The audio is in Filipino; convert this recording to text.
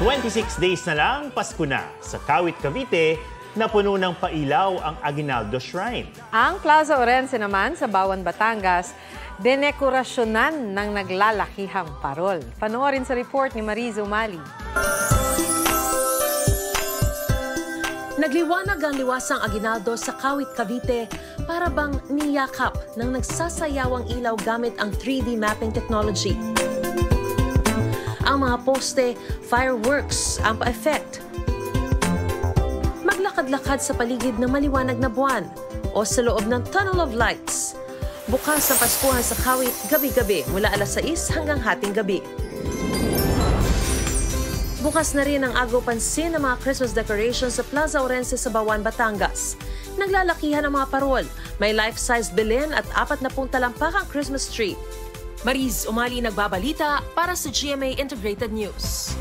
26 days na lang, Pasko na. Sa Kawit, Cavite, napuno ng pailaw ang Aguinaldo Shrine. Ang Plaza Orense naman sa Bawan, Batangas, denekorasyonan ng naglalakihang parol. Panoorin sa report ni Mariz Umali. Nagliwanag ang liwasang Aguinaldo sa Kawit, Cavite para bang niyakap ng nagsasayawang ilaw gamit ang 3D mapping technology. Ang mga poste, fireworks ang pa-effect. Maglakad-lakad sa paligid ng maliwanag na buwan o sa loob ng Tunnel of Lights. Bukas ang Paskuhan sa Kawit gabi-gabi mula alas 6 hanggang hating gabi. Bukas na rin ang agaw-pansin ng mga Christmas decorations sa Plaza Orense sa Bawan, Batangas. Naglalakihan ang mga parol, may life-size bilin at 40 talampakang Christmas tree. Mariz Umali nagbabalita para sa GMA Integrated News.